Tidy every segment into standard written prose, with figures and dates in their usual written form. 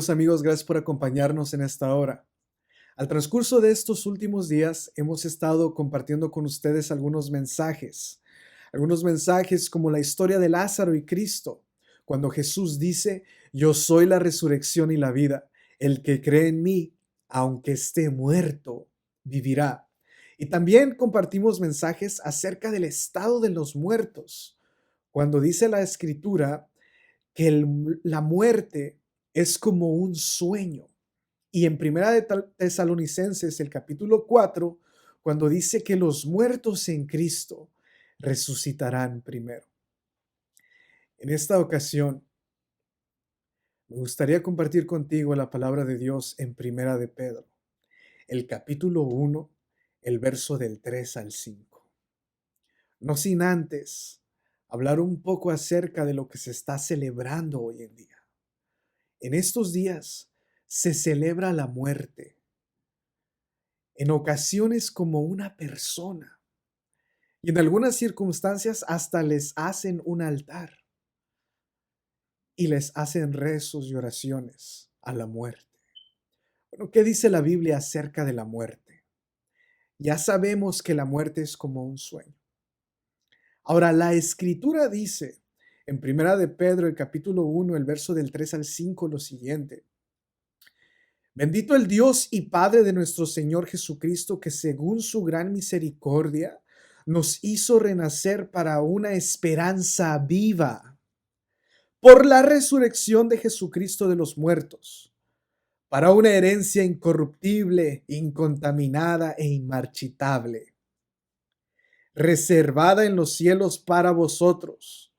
Queridos amigos, gracias por acompañarnos en esta hora. Al transcurso de estos últimos días hemos estado compartiendo con ustedes algunos mensajes como la historia de Lázaro y Cristo, cuando Jesús dice, yo soy la resurrección y la vida, el que cree en mí, aunque esté muerto, vivirá. Y también compartimos mensajes acerca del estado de los muertos, cuando dice la Escritura que la muerte es como un sueño. Y en Primera de Tesalonicenses, el capítulo 4, cuando dice que los muertos en Cristo resucitarán primero. En esta ocasión, me gustaría compartir contigo la palabra de Dios en Primera de Pedro, el capítulo 1, el verso del 3 al 5. No sin antes hablar un poco acerca de lo que se está celebrando hoy en día. En estos días se celebra la muerte, en ocasiones como una persona, y en algunas circunstancias hasta les hacen un altar y les hacen rezos y oraciones a la muerte. Bueno, ¿qué dice la Biblia acerca de la muerte? Ya sabemos que la muerte es como un sueño. Ahora, la Escritura dice en Primera de Pedro, el capítulo 1, el verso del 3 al 5, lo siguiente. Bendito el Dios y Padre de nuestro Señor Jesucristo, que según su gran misericordia nos hizo renacer para una esperanza viva por la resurrección de Jesucristo de los muertos, para una herencia incorruptible, incontaminada e inmarchitable, reservada en los cielos para vosotros,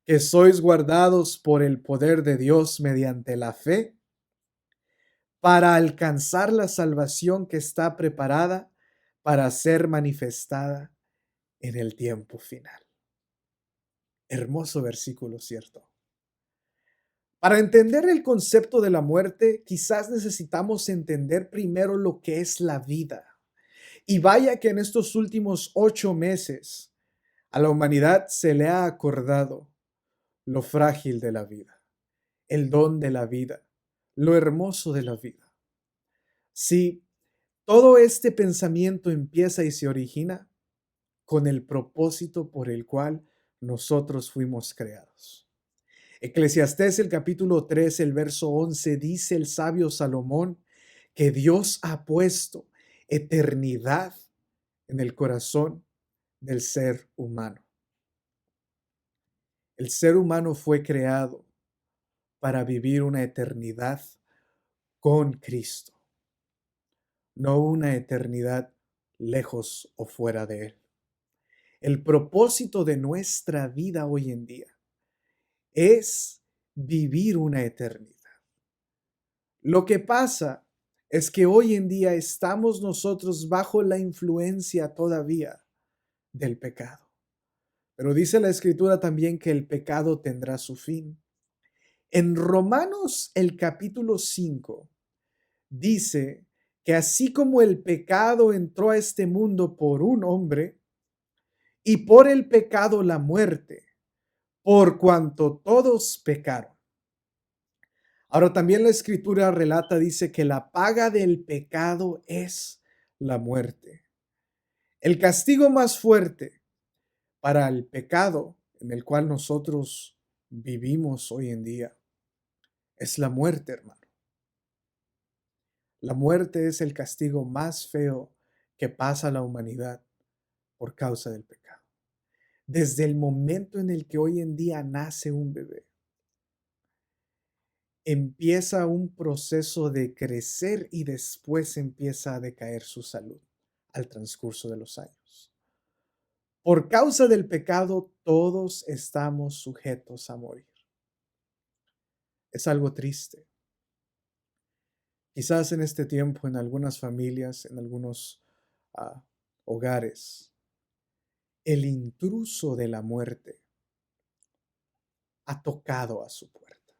que sois guardados por el poder de Dios mediante la fe, para alcanzar la salvación que está preparada para ser manifestada en el tiempo final. Hermoso versículo, ¿cierto? Para entender el concepto de la muerte, quizás necesitamos entender primero lo que es la vida. Y vaya que en estos últimos 8 meses a la humanidad se le ha acordado lo frágil de la vida, el don de la vida, lo hermoso de la vida. Sí, todo este pensamiento empieza y se origina con el propósito por el cual nosotros fuimos creados. Eclesiastés, el capítulo 3, el verso 11, dice el sabio Salomón que Dios ha puesto eternidad en el corazón del ser humano. El ser humano fue creado para vivir una eternidad con Cristo, no una eternidad lejos o fuera de Él. El propósito de nuestra vida hoy en día es vivir una eternidad. Lo que pasa es que hoy en día estamos nosotros bajo la influencia todavía del pecado. Pero dice la Escritura también que el pecado tendrá su fin. En Romanos el capítulo 5 dice que así como el pecado entró a este mundo por un hombre y por el pecado la muerte, por cuanto todos pecaron. Ahora también la Escritura relata, dice que la paga del pecado es la muerte. El castigo más fuerte para el pecado en el cual nosotros vivimos hoy en día es la muerte, hermano. La muerte es el castigo más feo que pasa a la humanidad por causa del pecado. Desde el momento en el que hoy en día nace un bebé, empieza un proceso de crecer y después empieza a decaer su salud al transcurso de los años. Por causa del pecado, todos estamos sujetos a morir. Es algo triste. Quizás en este tiempo, en algunas familias, en algunos hogares, el intruso de la muerte ha tocado a su puerta.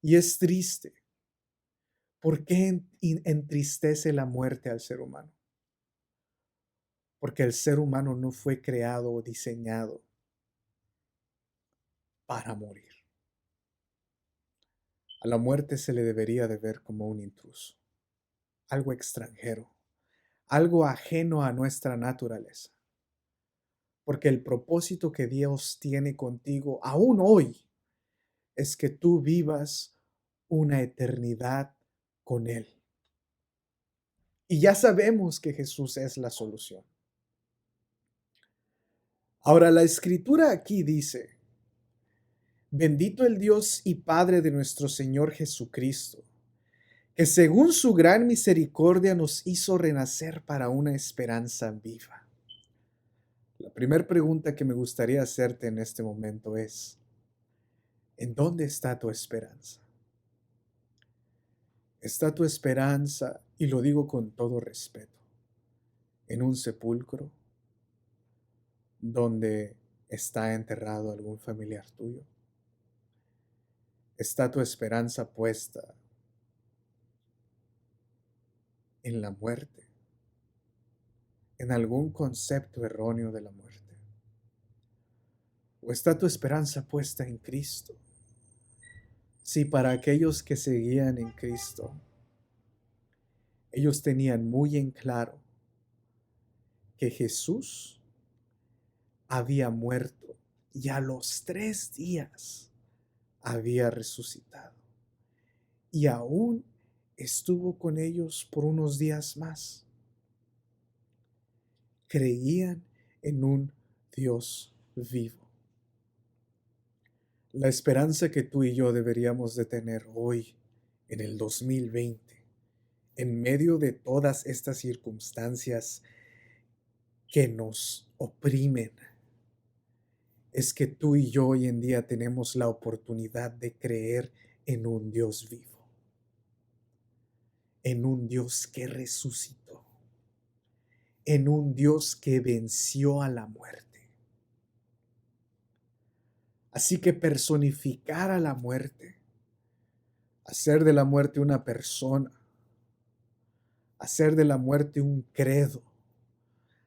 Y es triste. ¿Por qué entristece la muerte al ser humano? Porque el ser humano no fue creado o diseñado para morir. A la muerte se le debería de ver como un intruso, algo extranjero, algo ajeno a nuestra naturaleza. Porque el propósito que Dios tiene contigo aún hoy es que tú vivas una eternidad con Él. Y ya sabemos que Jesús es la solución. Ahora, la escritura aquí dice: bendito el Dios y Padre de nuestro Señor Jesucristo, que según su gran misericordia nos hizo renacer para una esperanza viva. La primera pregunta que me gustaría hacerte en este momento es: ¿en dónde está tu esperanza? ¿Está tu esperanza, y lo digo con todo respeto, en un sepulcro donde está enterrado algún familiar tuyo? ¿Está tu esperanza puesta en la muerte, en algún concepto erróneo de la muerte? ¿O está tu esperanza puesta en Cristo? Si para aquellos que seguían en Cristo, ellos tenían muy en claro que Jesús había muerto y a los 3 días había resucitado. Y aún estuvo con ellos por unos días más. Creían en un Dios vivo. La esperanza que tú y yo deberíamos de tener hoy, en el 2020, en medio de todas estas circunstancias que nos oprimen, es que tú y yo hoy en día tenemos la oportunidad de creer en un Dios vivo, en un Dios que resucitó, en un Dios que venció a la muerte. Así que personificar a la muerte, hacer de la muerte una persona, hacer de la muerte un credo,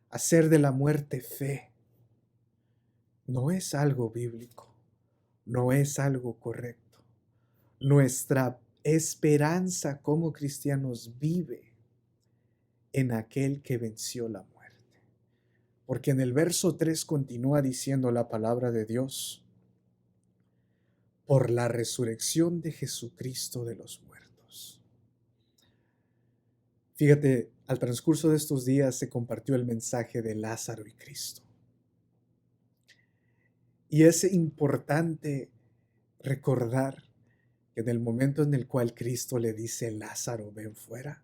hacer de la muerte fe, no es algo bíblico, no es algo correcto. Nuestra esperanza como cristianos vive en aquel que venció la muerte. Porque en el verso 3 continúa diciendo la palabra de Dios: por la resurrección de Jesucristo de los muertos. Fíjate, al transcurso de estos días se compartió el mensaje de Lázaro y Cristo. Y es importante recordar que en el momento en el cual Cristo le dice: Lázaro, ven fuera,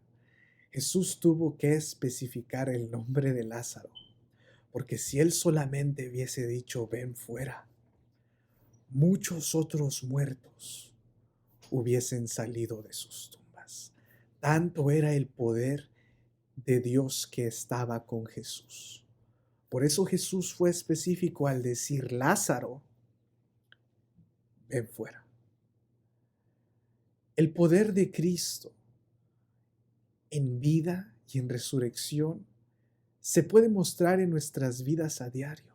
Jesús tuvo que especificar el nombre de Lázaro, porque si él solamente hubiese dicho ven fuera, muchos otros muertos hubiesen salido de sus tumbas. Tanto era el poder de Dios que estaba con Jesús. Por eso Jesús fue específico al decir: Lázaro, ven fuera. El poder de Cristo en vida y en resurrección se puede mostrar en nuestras vidas a diario,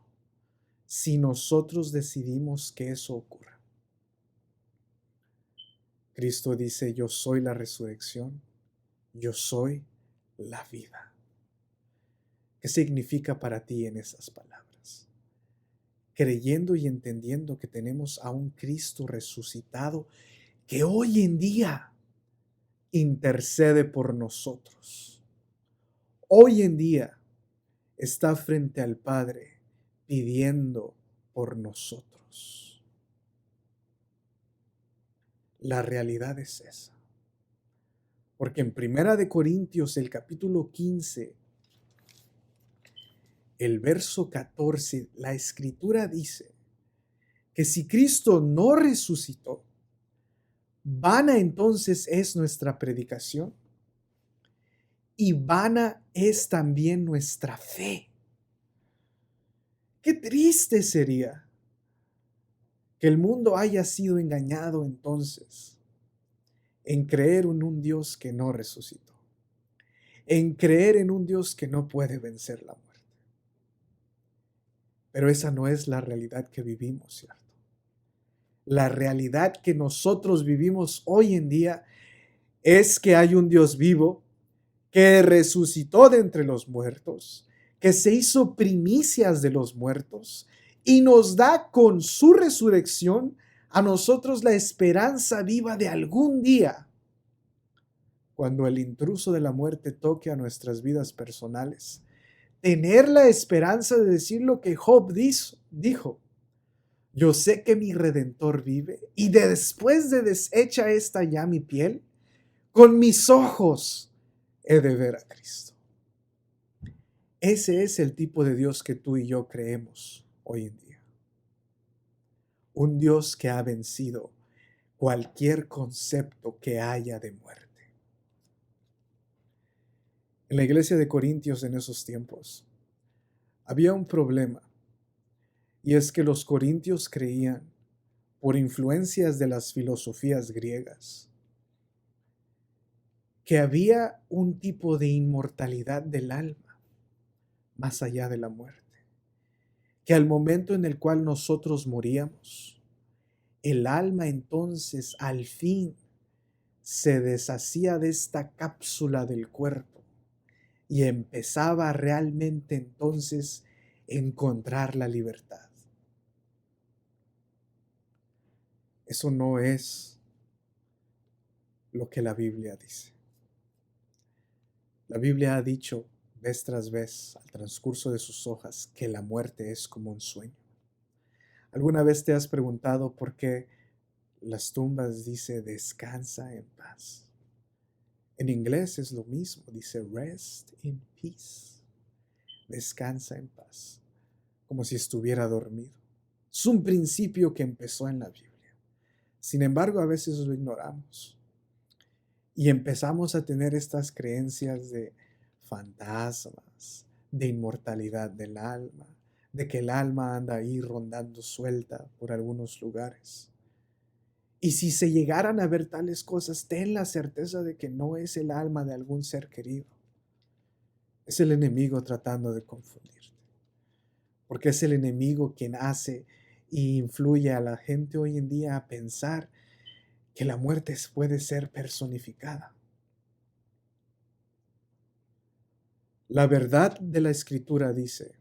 si nosotros decidimos que eso ocurra. Cristo dice: yo soy la resurrección, yo soy la vida. ¿Qué significa para ti en esas palabras? Creyendo y entendiendo que tenemos a un Cristo resucitado que hoy en día intercede por nosotros. Hoy en día está frente al Padre pidiendo por nosotros. La realidad es esa. Porque en Primera de Corintios, el capítulo 15, el verso 14, la Escritura dice que si Cristo no resucitó, vana entonces es nuestra predicación y vana es también nuestra fe. Qué triste sería que el mundo haya sido engañado entonces en creer en un Dios que no resucitó, en creer en un Dios que no puede vencer la muerte. Pero esa no es la realidad que vivimos, ¿cierto? La realidad que nosotros vivimos hoy en día es que hay un Dios vivo que resucitó de entre los muertos, que se hizo primicias de los muertos y nos da con su resurrección a nosotros la esperanza viva de algún día, cuando el intruso de la muerte toque a nuestras vidas personales, tener la esperanza de decir lo que Job dijo. Yo sé que mi Redentor vive y después de deshecha esta ya mi piel, con mis ojos he de ver a Cristo. Ese es el tipo de Dios que tú y yo creemos hoy en día. Un Dios que ha vencido cualquier concepto que haya de muerte. En la iglesia de Corintios en esos tiempos había un problema, y es que los corintios creían, por influencias de las filosofías griegas, que había un tipo de inmortalidad del alma más allá de la muerte, que al momento en el cual nosotros moríamos, el alma entonces al fin se deshacía de esta cápsula del cuerpo y empezaba realmente entonces a encontrar la libertad. Eso no es lo que la Biblia dice. La Biblia ha dicho vez tras vez al transcurso de sus hojas que la muerte es como un sueño. ¿Alguna vez te has preguntado por qué las tumbas dice descansa en paz? En inglés es lo mismo, dice rest in peace, descansa en paz, como si estuviera dormido. Es un principio que empezó en la Biblia. Sin embargo, a veces lo ignoramos y empezamos a tener estas creencias de fantasmas, de inmortalidad del alma, de que el alma anda ahí rondando suelta por algunos lugares. Y si se llegaran a ver tales cosas, ten la certeza de que no es el alma de algún ser querido. Es el enemigo tratando de confundirte. Porque es el enemigo quien hace y influye a la gente hoy en día a pensar que la muerte puede ser personificada. La verdad de la Escritura dice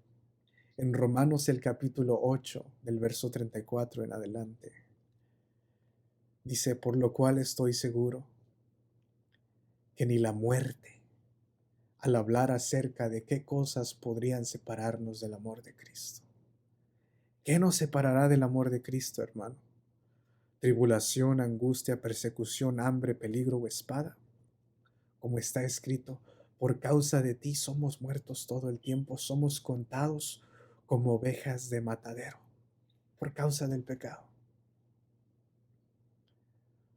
en Romanos el capítulo 8, del verso 34 en adelante, dice, por lo cual estoy seguro que ni la muerte, al hablar acerca de qué cosas podrían separarnos del amor de Cristo. ¿Qué nos separará del amor de Cristo, hermano? ¿Tribulación, angustia, persecución, hambre, peligro o espada? Como está escrito, por causa de ti somos muertos todo el tiempo, somos contados como ovejas de matadero, por causa del pecado.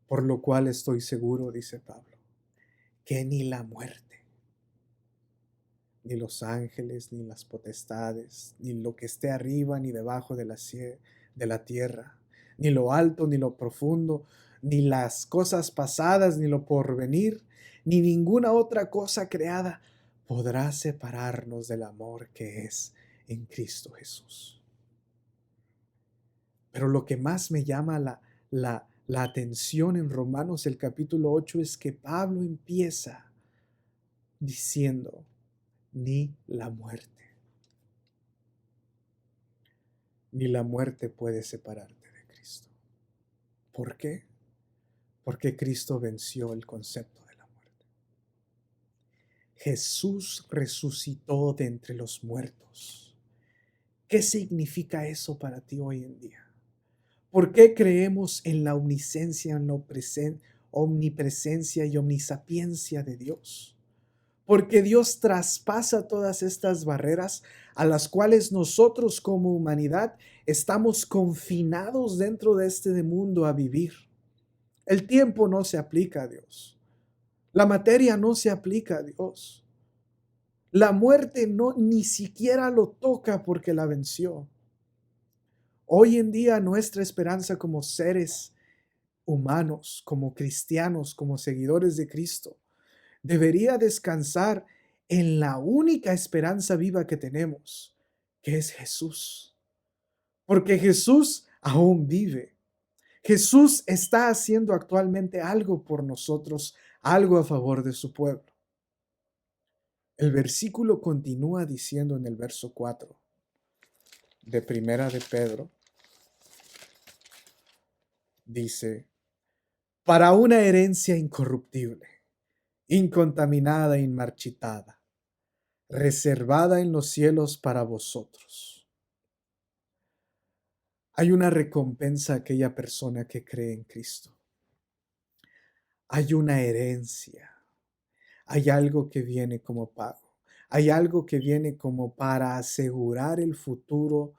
Por lo cual estoy seguro, dice Pablo, que ni la muerte, ni los ángeles, ni las potestades, ni lo que esté arriba, ni debajo de la tierra, ni lo alto, ni lo profundo, ni las cosas pasadas, ni lo porvenir, ni ninguna otra cosa creada podrá separarnos del amor que es en Cristo Jesús. Pero lo que más me llama la atención en Romanos el capítulo 8 es que Pablo empieza diciendo, ni la muerte. Ni la muerte puede separarte de Cristo. ¿Por qué? Porque Cristo venció el concepto de la muerte. Jesús resucitó de entre los muertos. ¿Qué significa eso para ti hoy en día? ¿Por qué creemos en la omnisciencia, en la omnipresencia y omnisapiencia de Dios? Porque Dios traspasa todas estas barreras a las cuales nosotros como humanidad estamos confinados dentro de este mundo a vivir. El tiempo no se aplica a Dios. La materia no se aplica a Dios. La muerte no ni siquiera lo toca porque la venció. Hoy en día nuestra esperanza como seres humanos, como cristianos, como seguidores de Cristo, debería descansar en la única esperanza viva que tenemos, que es Jesús. Porque Jesús aún vive. Jesús está haciendo actualmente algo por nosotros, algo a favor de su pueblo. El versículo continúa diciendo en el verso 4 de Primera de Pedro, dice, para una herencia incorruptible, incontaminada e inmarchitada, reservada en los cielos para vosotros. Hay una recompensa a aquella persona que cree en Cristo. Hay una herencia. Hay algo que viene como pago. Hay algo que viene como para asegurar el futuro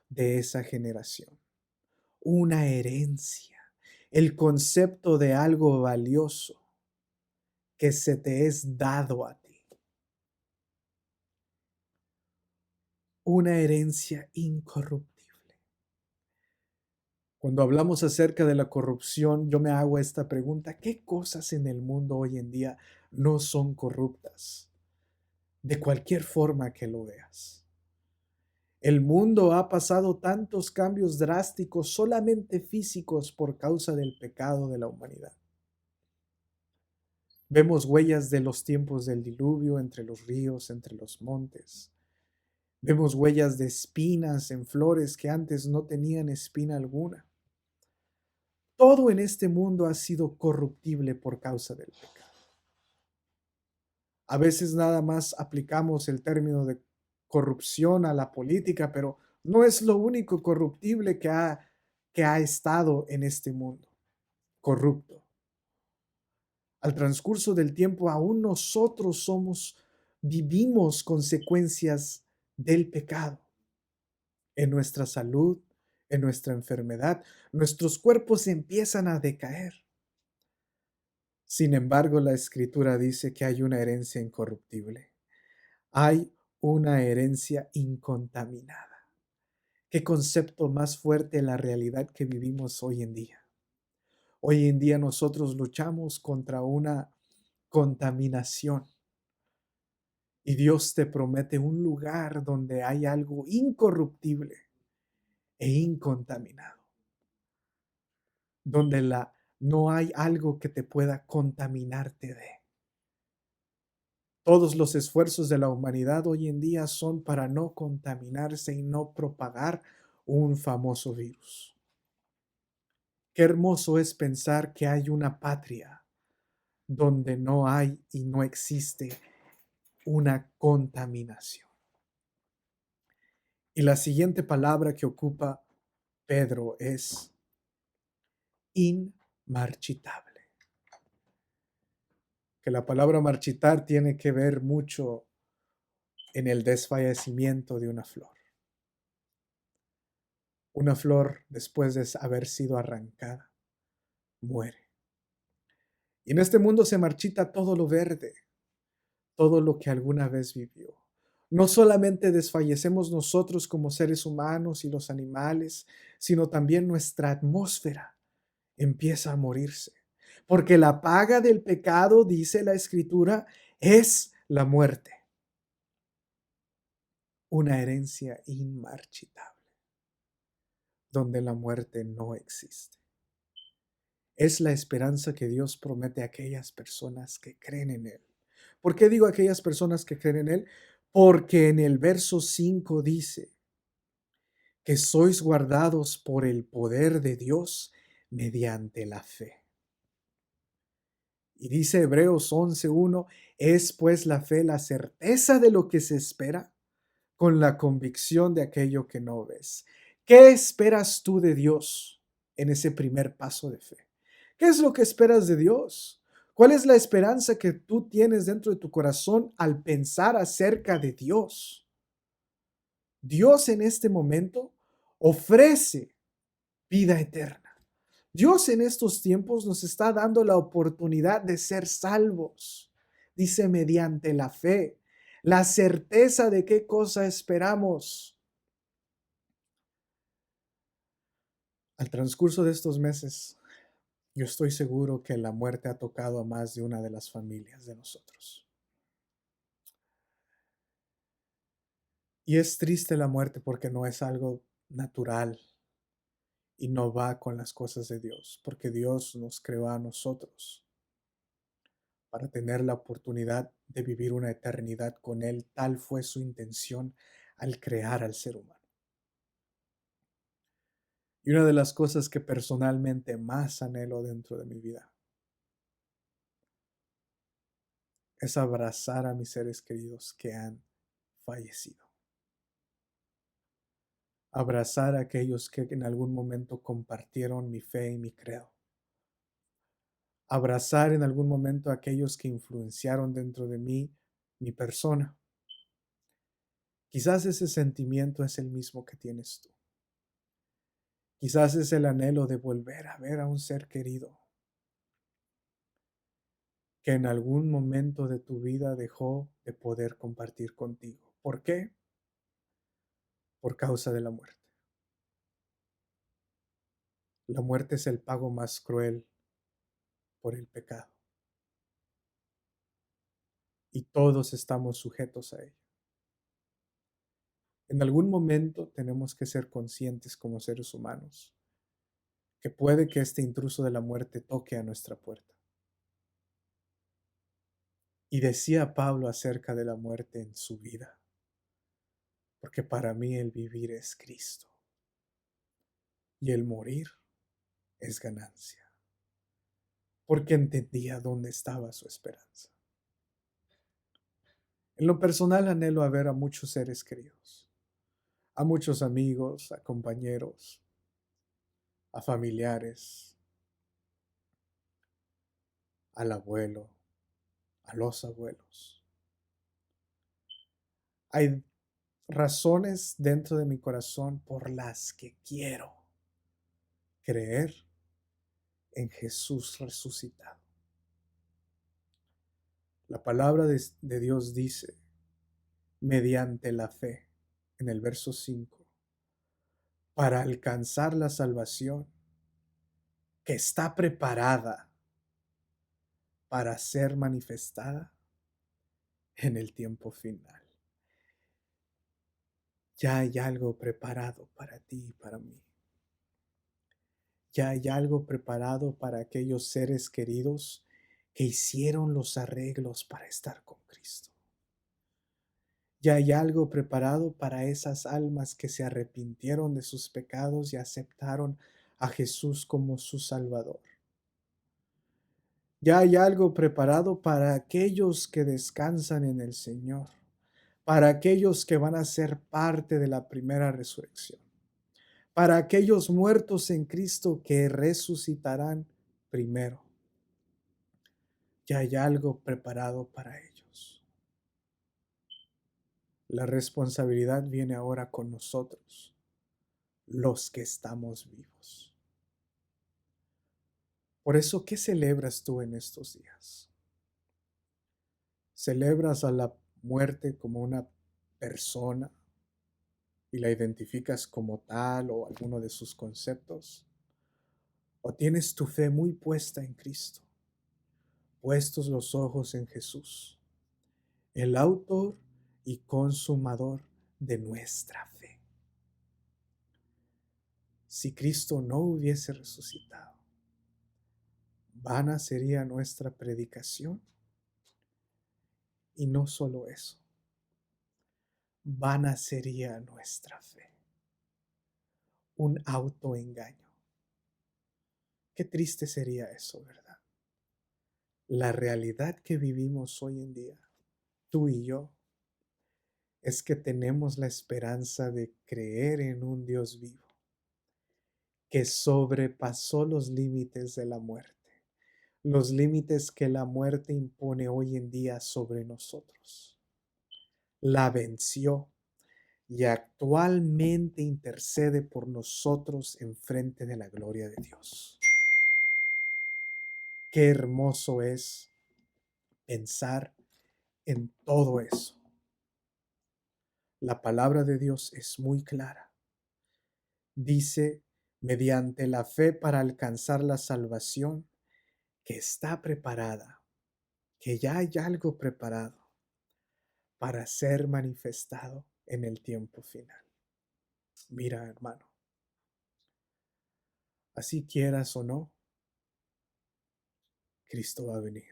de esa generación. Una herencia. El concepto de algo valioso que se te es dado a ti. Una herencia incorruptible. Cuando hablamos acerca de la corrupción, yo me hago esta pregunta: ¿qué cosas en el mundo hoy en día no son corruptas? De cualquier forma que lo veas. El mundo ha pasado tantos cambios drásticos solamente físicos por causa del pecado de la humanidad. Vemos huellas de los tiempos del diluvio entre los ríos, entre los montes. Vemos huellas de espinas en flores que antes no tenían espina alguna. Todo en este mundo ha sido corruptible por causa del pecado. A veces nada más aplicamos el término de corrupción a la política, pero no es lo único corruptible que ha estado en este mundo, corrupto. Al transcurso del tiempo, aún nosotros vivimos consecuencias del pecado en nuestra salud, en nuestra enfermedad. Nuestros cuerpos empiezan a decaer. Sin embargo, la Escritura dice que hay una herencia incorruptible. Hay una herencia incontaminada. ¿Qué concepto más fuerte en la realidad que vivimos hoy en día? Hoy en día nosotros luchamos contra una contaminación y Dios te promete un lugar donde hay algo incorruptible e incontaminado, donde no hay algo que te pueda contaminarte de. Todos los esfuerzos de la humanidad hoy en día son para no contaminarse y no propagar un famoso virus. Qué hermoso es pensar que hay una patria donde no hay y no existe una contaminación. Y la siguiente palabra que ocupa Pedro es inmarchitable. Que la palabra marchitar tiene que ver mucho en el desfallecimiento de una flor. Una flor, después de haber sido arrancada, muere. Y en este mundo se marchita todo lo verde, todo lo que alguna vez vivió. No solamente desfallecemos nosotros como seres humanos y los animales, sino también nuestra atmósfera empieza a morirse. Porque la paga del pecado, dice la Escritura, es la muerte. Una herencia inmarchitable, donde la muerte no existe. Es la esperanza que Dios promete a aquellas personas que creen en Él. ¿Por qué digo aquellas personas que creen en Él? Porque en el verso 5 dice que sois guardados por el poder de Dios mediante la fe. Y dice Hebreos 11:1, es pues la fe la certeza de lo que se espera, con la convicción de aquello que no ves. ¿Qué esperas tú de Dios en ese primer paso de fe? ¿Qué es lo que esperas de Dios? ¿Cuál es la esperanza que tú tienes dentro de tu corazón al pensar acerca de Dios? Dios en este momento ofrece vida eterna. Dios en estos tiempos nos está dando la oportunidad de ser salvos. Dice mediante la fe, la certeza de qué cosa esperamos. Al transcurso de estos meses, yo estoy seguro que la muerte ha tocado a más de una de las familias de nosotros. Y es triste la muerte porque no es algo natural y no va con las cosas de Dios, porque Dios nos creó a nosotros para tener la oportunidad de vivir una eternidad con Él. Tal fue su intención al crear al ser humano. Y una de las cosas que personalmente más anhelo dentro de mi vida es abrazar a mis seres queridos que han fallecido. Abrazar a aquellos que en algún momento compartieron mi fe y mi credo. Abrazar en algún momento a aquellos que influenciaron dentro de mí mi persona. Quizás ese sentimiento es el mismo que tienes tú. Quizás es el anhelo de volver a ver a un ser querido que en algún momento de tu vida dejó de poder compartir contigo. ¿Por qué? Por causa de la muerte. La muerte es el pago más cruel por el pecado. Y todos estamos sujetos a ello. En algún momento tenemos que ser conscientes como seres humanos que puede que este intruso de la muerte toque a nuestra puerta. Y decía Pablo acerca de la muerte en su vida, porque para mí el vivir es Cristo y el morir es ganancia, porque entendía dónde estaba su esperanza. En lo personal anhelo a ver a muchos seres queridos, a muchos amigos, a compañeros, a familiares, al abuelo, a los abuelos. Hay razones dentro de mi corazón por las que quiero creer en Jesús resucitado. La palabra de Dios dice, mediante la fe, en el verso 5, para alcanzar la salvación que está preparada para ser manifestada en el tiempo final. Ya hay algo preparado para ti y para mí. Ya hay algo preparado para aquellos seres queridos que hicieron los arreglos para estar con Cristo. Ya hay algo preparado para esas almas que se arrepintieron de sus pecados y aceptaron a Jesús como su Salvador. Ya hay algo preparado para aquellos que descansan en el Señor, para aquellos que van a ser parte de la primera resurrección, para aquellos muertos en Cristo que resucitarán primero. Ya hay algo preparado para ellos. La responsabilidad viene ahora con nosotros, los que estamos vivos. Por eso, ¿qué celebras tú en estos días? ¿Celebras a la muerte como una persona y la identificas como tal o alguno de sus conceptos? ¿O tienes tu fe muy puesta en Cristo, puestos los ojos en Jesús, el autor y consumador de nuestra fe? Si Cristo no hubiese resucitado, vana sería nuestra predicación. Y no solo eso, vana sería nuestra fe. Un autoengaño. Qué triste sería eso, ¿verdad? La realidad que vivimos hoy en día, tú y yo, es que tenemos la esperanza de creer en un Dios vivo que sobrepasó los límites de la muerte, los límites que la muerte impone hoy en día sobre nosotros. La venció y actualmente intercede por nosotros en frente de la gloria de Dios. Qué hermoso es pensar en todo eso. La palabra de Dios es muy clara. Dice, mediante la fe para alcanzar la salvación que está preparada, que ya hay algo preparado para ser manifestado en el tiempo final. Mira, hermano, Así quieras o no, Cristo va a venir.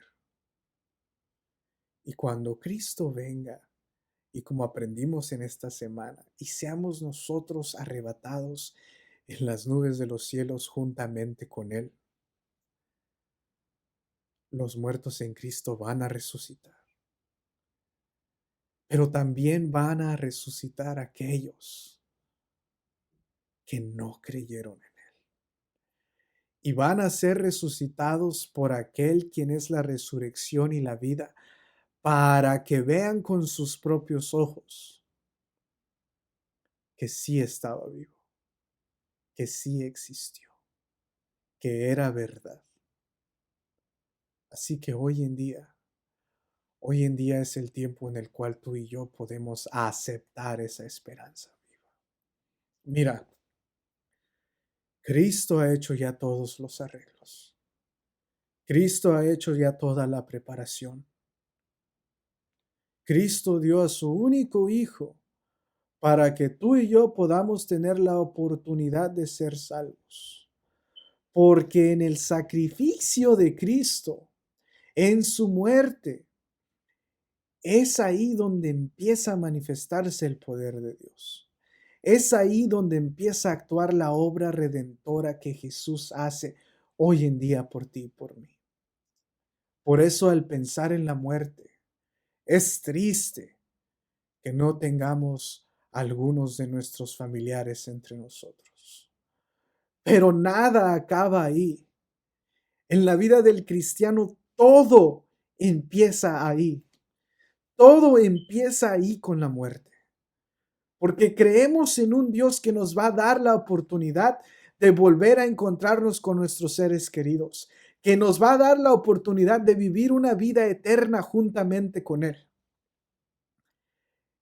Y cuando Cristo venga, y como aprendimos en esta semana, y seamos nosotros arrebatados en las nubes de los cielos juntamente con Él, los muertos en Cristo van a resucitar. Pero también van a resucitar aquellos que no creyeron en Él. Y van a ser resucitados por aquel quien es la resurrección y la vida, para que vean con sus propios ojos que sí estaba vivo, que sí existió, que era verdad. Así que hoy en día es el tiempo en el cual tú y yo podemos aceptar esa esperanza viva. Mira, Cristo ha hecho ya todos los arreglos. Cristo ha hecho ya toda la preparación. Cristo dio a su único Hijo para que tú y yo podamos tener la oportunidad de ser salvos. Porque en el sacrificio de Cristo, en su muerte, es ahí donde empieza a manifestarse el poder de Dios. Es ahí donde empieza a actuar la obra redentora que Jesús hace hoy en día por ti y por mí. Por eso al pensar en la muerte, es triste que no tengamos algunos de nuestros familiares entre nosotros. Pero nada acaba ahí. En la vida del cristiano todo empieza ahí. Todo empieza ahí con la muerte. Porque creemos en un Dios que nos va a dar la oportunidad de volver a encontrarnos con nuestros seres queridos, que nos va a dar la oportunidad de vivir una vida eterna juntamente con Él.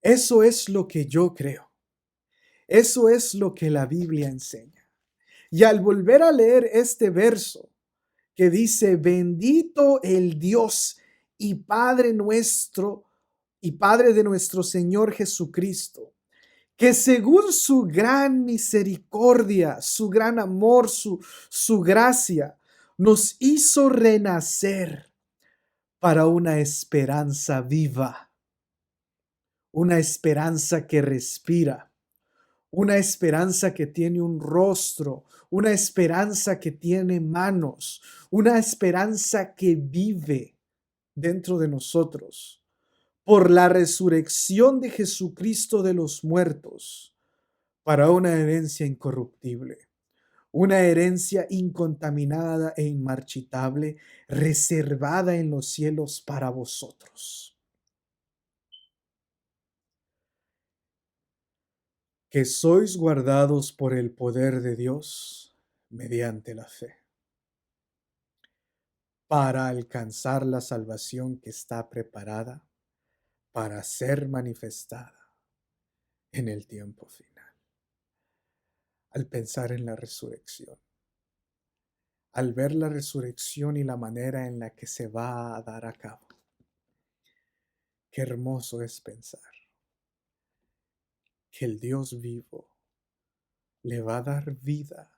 Eso es lo que yo creo. Eso es lo que la Biblia enseña. Y al volver a leer este verso que dice, bendito el Dios y Padre nuestro y Padre de nuestro Señor Jesucristo, que según su gran misericordia, su gran amor, su gracia, nos hizo renacer para una esperanza viva, una esperanza que respira, una esperanza que tiene un rostro, una esperanza que tiene manos, una esperanza que vive dentro de nosotros por la resurrección de Jesucristo de los muertos, para una herencia incorruptible, una herencia incontaminada e inmarchitable, reservada en los cielos para vosotros, que sois guardados por el poder de Dios mediante la fe, para alcanzar la salvación que está preparada para ser manifestada en el tiempo final. Al pensar en la resurrección, al ver la resurrección y la manera en la que se va a dar a cabo, qué hermoso es pensar que el Dios vivo le va a dar vida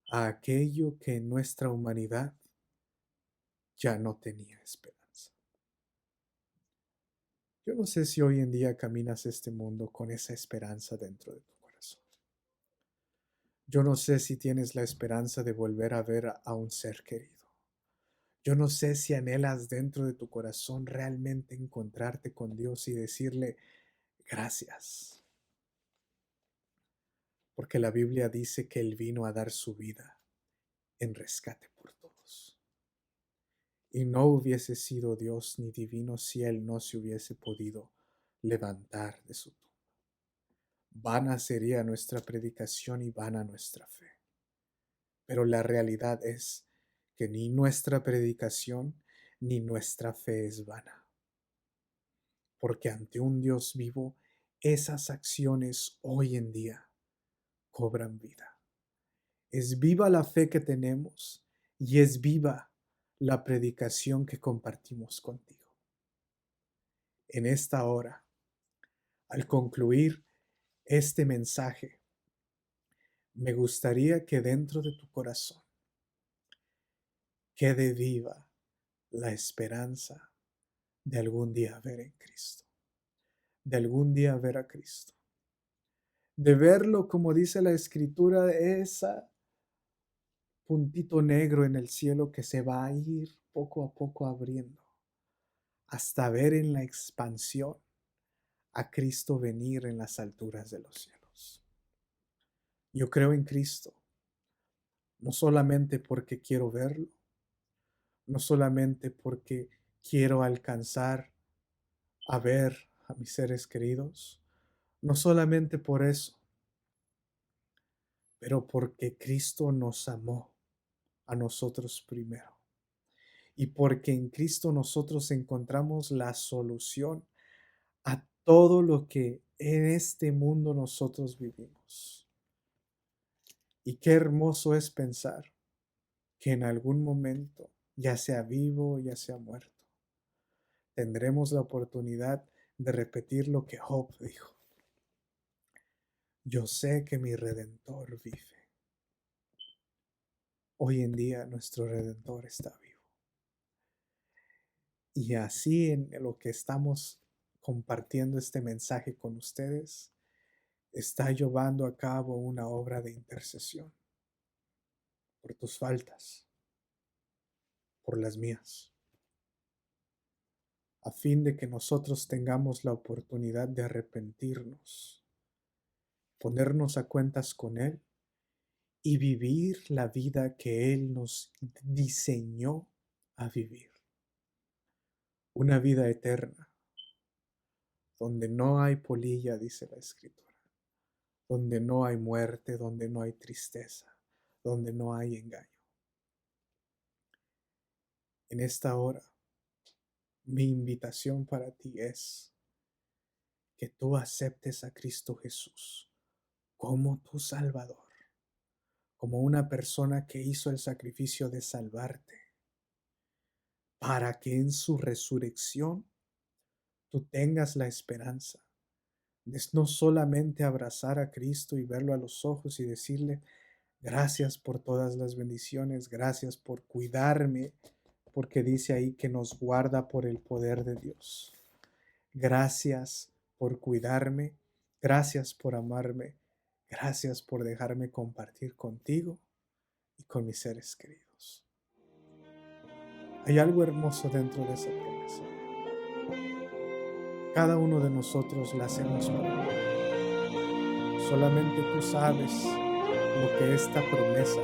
a aquello que en nuestra humanidad ya no tenía esperanza. Yo no sé si hoy en día caminas este mundo con esa esperanza dentro de tu corazón. Yo no sé si tienes la esperanza de volver a ver a un ser querido. Yo no sé si anhelas dentro de tu corazón realmente encontrarte con Dios y decirle gracias. Porque la Biblia dice que Él vino a dar su vida en rescate por todos. Y no hubiese sido Dios ni divino si Él no se hubiese podido levantar de su tumba. Vana sería nuestra predicación y vana nuestra fe. Pero la realidad es que ni nuestra predicación ni nuestra fe es vana. Porque ante un Dios vivo, esas acciones hoy en día cobran vida. Es viva la fe que tenemos y es viva la predicación que compartimos contigo. En esta hora, al concluir este mensaje, Me gustaría que dentro de tu corazón quede viva la esperanza de algún día ver en Cristo, de algún día ver a Cristo, de verlo como dice la Escritura, esa puntito negro en el cielo que se va a ir poco a poco abriendo hasta ver en la expansión a Cristo venir en las alturas de los cielos. Yo creo en Cristo, no solamente porque quiero verlo, no solamente porque quiero alcanzar a ver a mis seres queridos, no solamente por eso, pero porque Cristo nos amó a nosotros primero. Y porque en Cristo nosotros encontramos la solución a todo lo que en este mundo nosotros vivimos. Y qué hermoso es pensar que en algún momento, ya sea vivo o ya sea muerto, tendremos la oportunidad de repetir lo que Job dijo. Yo sé que mi Redentor vive. Hoy en día nuestro Redentor está vivo. Y así en lo que estamos compartiendo este mensaje con ustedes, está llevando a cabo una obra de intercesión por tus faltas, por las mías, a fin de que nosotros tengamos la oportunidad de arrepentirnos, ponernos a cuentas con Él y vivir la vida que Él nos diseñó a vivir. Una vida eterna, donde no hay polilla, dice la Escritura, donde no hay muerte, donde no hay tristeza, donde no hay engaño. En esta hora, mi invitación para ti es que tú aceptes a Cristo Jesús como tu Salvador, como una persona que hizo el sacrificio de salvarte, para que en su resurrección tú tengas la esperanza de no solamente abrazar a Cristo y verlo a los ojos y decirle, gracias por todas las bendiciones, gracias por cuidarme, porque dice ahí que nos guarda por el poder de Dios. Gracias por cuidarme, gracias por amarme, gracias por dejarme compartir contigo y con mis seres queridos. Hay algo hermoso dentro de esa promesa. Cada uno de nosotros la hacemos por amor. Solamente tú sabes lo que esta promesa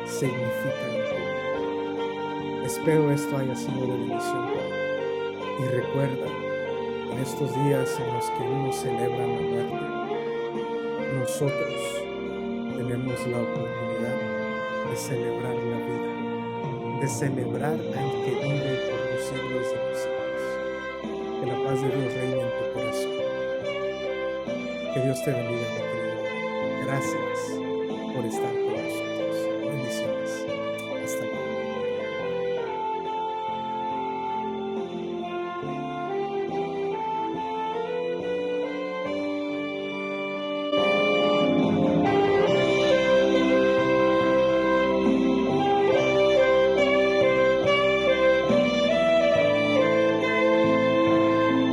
significa en ti. Espero esto haya sido de bendición para ti. Y recuerda, en estos días en los que unos celebran la muerte, nosotros tenemos la oportunidad de celebrar la vida, de celebrar al que vive por los siglos de los siglos. Que la paz de Dios reine en tu corazón. Que Dios te bendiga, mi querido. Gracias por estar con nosotros.